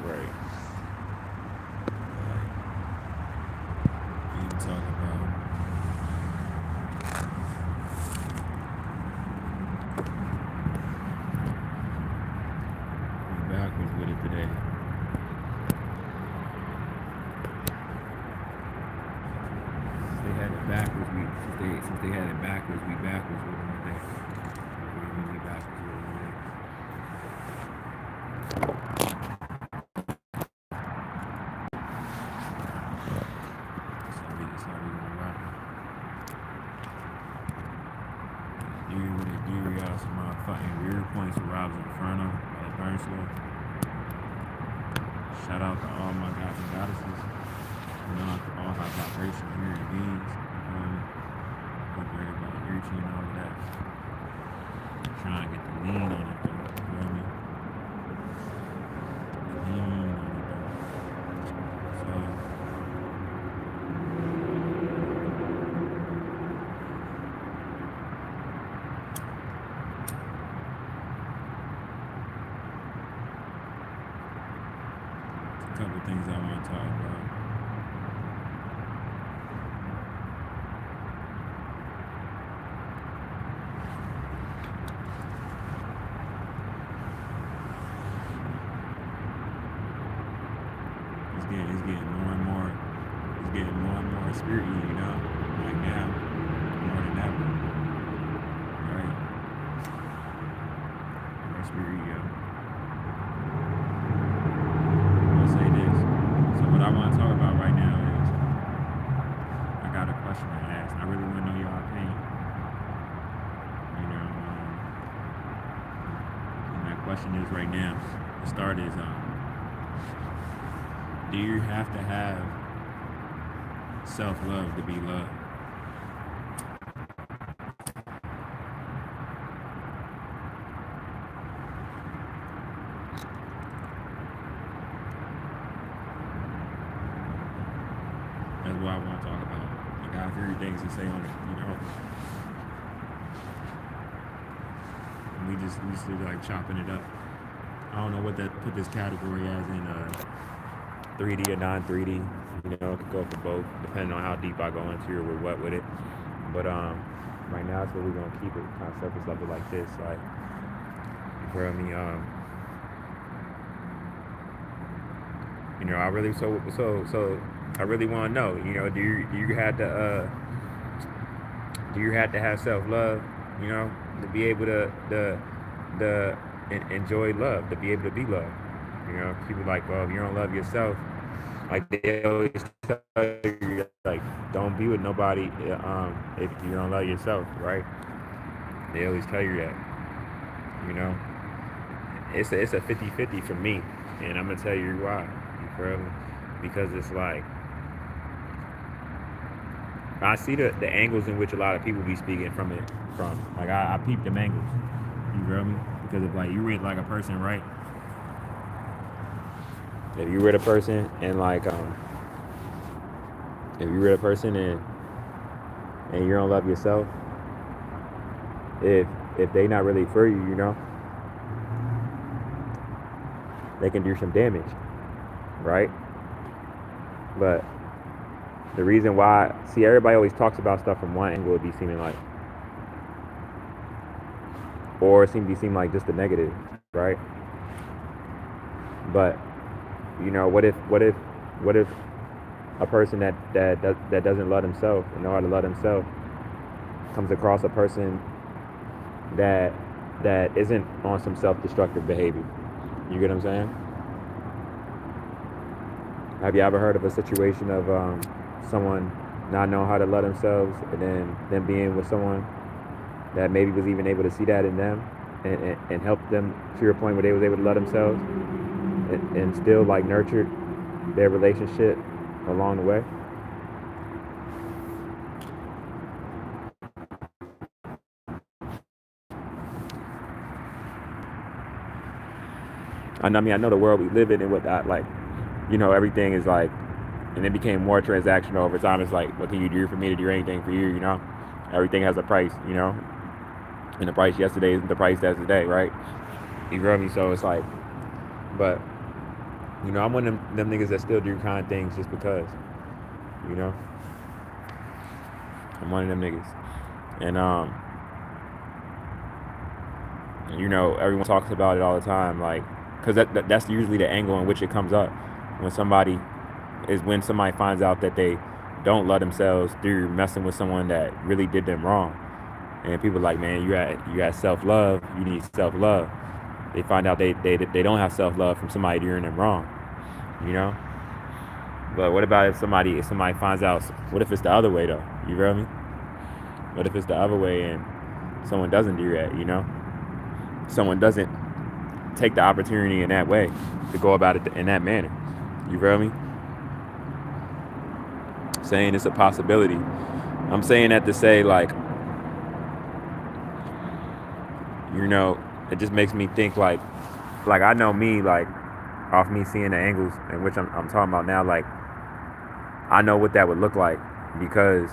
Right. You can talk about we backwards with it today. Since they had it backwards, we backwards with it today. We backwards with it today. That's how we gonna rock it. Deary out some motherfucking rear points for RoBs Inferno by the Burn Slow. Shout out to all my gods and goddesses. All high vibrations here in beings. Hope everybody reaching and all of that. Trying to get the lean on it though. You feel me? Lean on it though. So a couple things I want to talk about. It's getting more and more spirity, you know, like now, more than ever, right? More spirity, yo. I'll say this. So what I want to talk about right now is, I got a question to ask, and I really want to know your opinion. You know, and that question is right now. The start is, do you have to have self-love to be loved? That's what I want to talk about. I got a few things to say on it, you know. And we just like chopping it up. I don't know what that put this category as in 3D or non-3D. You know, it could go for both, depending on how deep I go into or with what with it. But right now, that's what we're gonna keep it kind of surface level like this. Like, you feel me? You know, I really I really want to know. You know, do you have to have self love? You know, to be able to enjoy love, to be able to be loved. You know, people like, well, if you don't love yourself, like they always tell you, like, don't be with nobody if you don't love yourself, right? They always tell you that. You know, it's a 50-50 for me, and I'm gonna tell you why. You feel me? Because it's like I see the angles in which a lot of people be speaking from it from. Like I peep them angles. You feel me? Because if like you read like a person, right? If you read a person and like if you read a person and you don't love yourself, if they not really for you, you know, they can do some damage, right? But the reason why, see, everybody always talks about stuff from one angle, it be seeming like, or it seem like just the negative, right? But you know, what if a person that doesn't love himself and know how to love himself comes across a person that isn't on some self-destructive behavior? You get what I'm saying? Have you ever heard of a situation of someone not knowing how to love themselves and then them being with someone that maybe was even able to see that in them and help them to your point where they was able to love themselves and still like nurtured their relationship along the way? I mean, I know the world we live in and whatnot, like, you know, everything is like, and it became more transactional over time. It's like, what can you do for me to do anything for you, you know? Everything has a price, you know? And the price yesterday isn't the price that's today, right? You feel me? So it's like, but I'm one of them niggas that still do kind things just because. You know, I'm one of them niggas, and everyone talks about it all the time, like, because that's usually the angle in which it comes up when somebody finds out that they don't love themselves through messing with someone that really did them wrong. And people are like, man, you got self love. You need self love. They find out they don't have self love from somebody doing them wrong. You know. But what about if somebody finds out? What if it's the other way though? You feel me? What if it's the other way and someone doesn't do that? Someone doesn't take the opportunity in that way to go about it in that manner. You feel me? Saying it's a possibility. I'm saying that to say, like, it just makes me think, like I know me, like, off me seeing the angles in which I'm talking about now, like, I know what that would look like because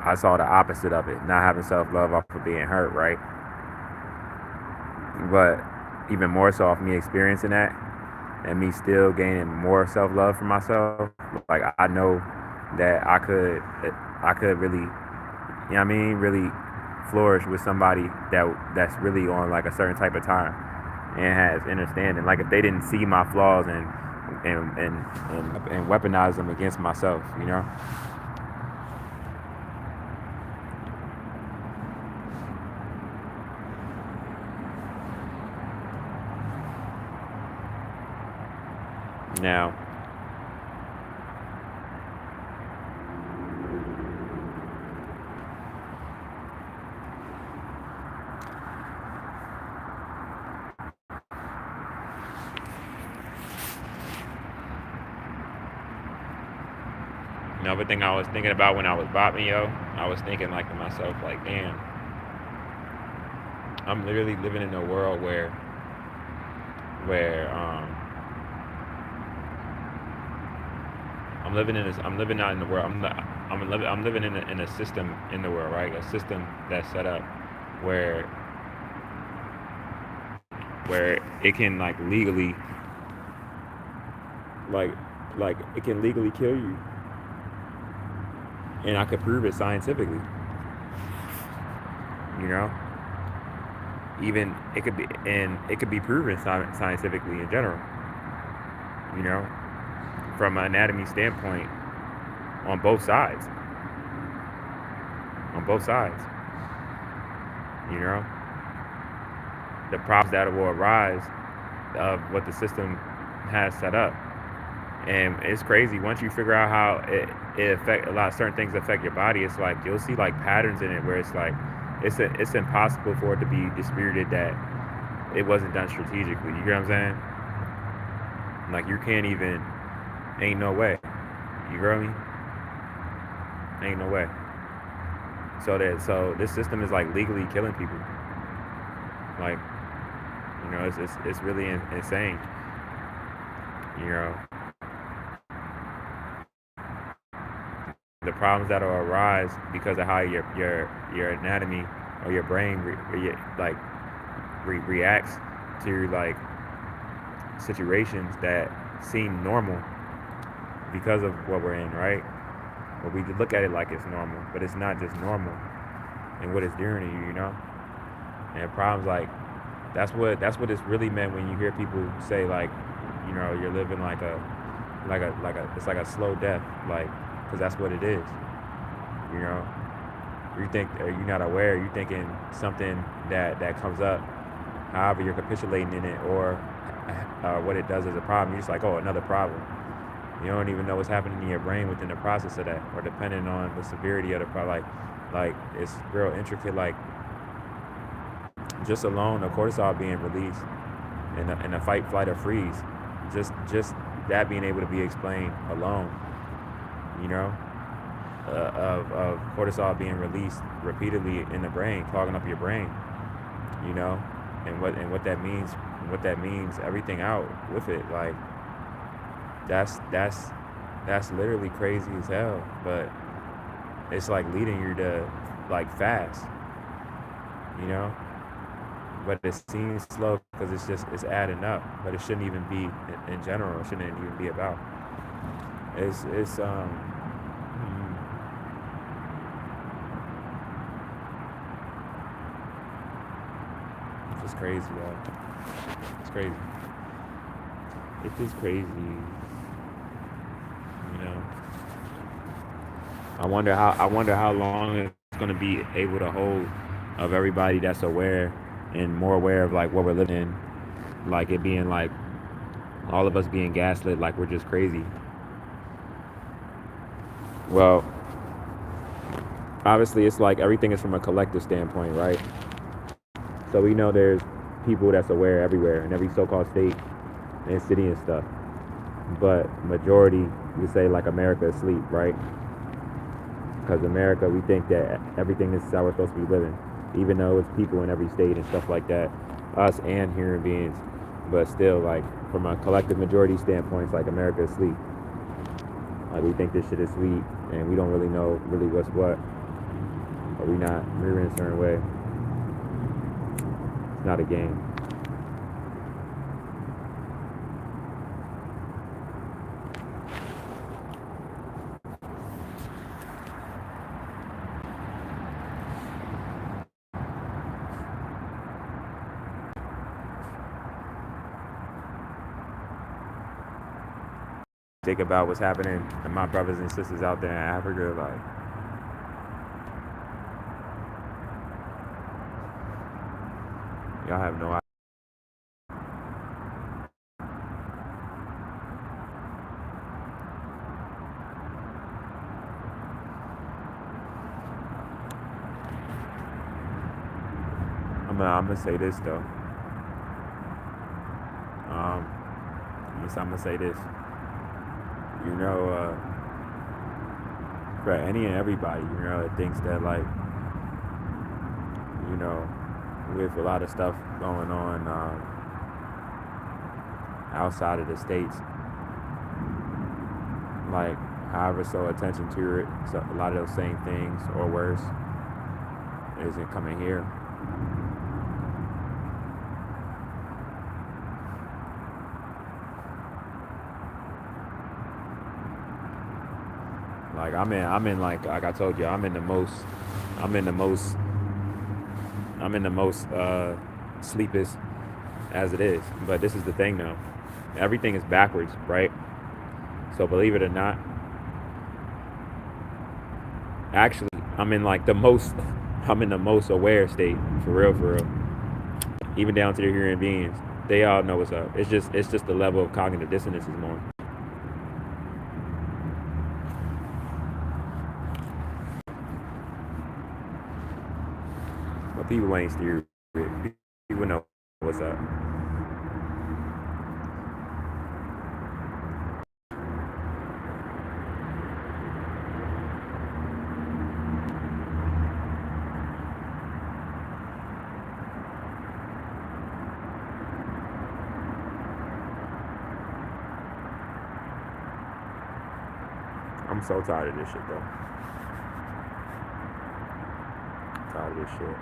I saw the opposite of it, not having self love off of being hurt, right? But even more so off me experiencing that and me still gaining more self love for myself, like, I know that I could really, what I mean, really flourish with somebody that's really on like a certain type of time and has understanding. Like, if they didn't see my flaws and weaponize them against myself, Now, another thing I was thinking about when I was bopping, I was thinking, like, to myself, like, damn, I'm literally living in a world where I'm living out in the world. I'm living in a system in the world, right? A system that's set up where where it can, like, legally, like it can legally kill you, and I could prove it scientifically. You know, even it could be proven scientifically in general. You know, from an anatomy standpoint, on both sides. On both sides. You know, the problems that will arise of what the system has set up. And it's crazy once you figure out how it affect a lot of certain things affect your body. It's like you'll see, like, patterns in it where it's like it's impossible for it to be disputed that it wasn't done strategically. You get what I'm saying? Like, you can't even, ain't no way. You feel me? Ain't no way. So this system is, like, legally killing people. Like, it's really insane. You know, the problems that'll arise because of how your anatomy or your brain reacts to, like, situations that seem normal because of what we're in, right? But we look at it like it's normal, but it's not just normal and what it's doing to you, And problems like that's what it's really meant when you hear people say, like, you're living like a it's like a slow death, like, because that's what it is. You know, you think, or you're not aware, you're thinking something that comes up, however you're capitulating in it, or what it does as a problem. You're just like, oh, another problem. You don't even know what's happening in your brain within the process of that, or depending on the severity of the problem. Like it's real intricate. Like, just alone the cortisol being released in the fight, flight, or freeze, just that being able to be explained alone, you know, of cortisol being released repeatedly in the brain, clogging up your brain, you know, and what that means, everything out with it. Like, that's literally crazy as hell, but it's like leading you to, like, fast, you know. but it seems slow because it's adding up. But it shouldn't even be in general. It shouldn't even be about. It's it's just crazy, y'all. It's crazy. It's just crazy. You know. I wonder how long it's gonna be able to hold of everybody that's aware and more aware of like what we're living in, like it being like all of us being gaslit like we're just crazy. Well, obviously it's like everything is from a collective standpoint, right? So we know there's people that's aware everywhere in every so-called state and city and stuff. But majority, you say like America is asleep, right? Because America, we think that everything is how we're supposed to be living, even though it's people in every state and stuff like that, us and human beings. But still, like from a collective majority standpoint, it's like America is asleep. Like we think this shit is sweet, and we don't really know really what's what, or we not moving a certain way. It's not a game. Think about what's happening to my brothers and sisters out there in Africa, like y'all have no idea. I'm gonna say this though. I'm gonna say this. You know, for any and everybody, you know, that thinks that like, you know, with a lot of stuff going on outside of the states, like however so attention to it, so a lot of those same things or worse isn't coming here. Like I'm in like I told you, I'm in the most, I'm in the most sleepest as it is. But this is the thing though, everything is backwards, right? So believe it or not, actually, I'm in like the most, I'm in the most aware state for real, for real. Even down to the human beings, they all know what's up. It's just the level of cognitive dissonance is more. But people ain't stupid. People know what's up. I'm so tired of this shit though. Tired of this shit.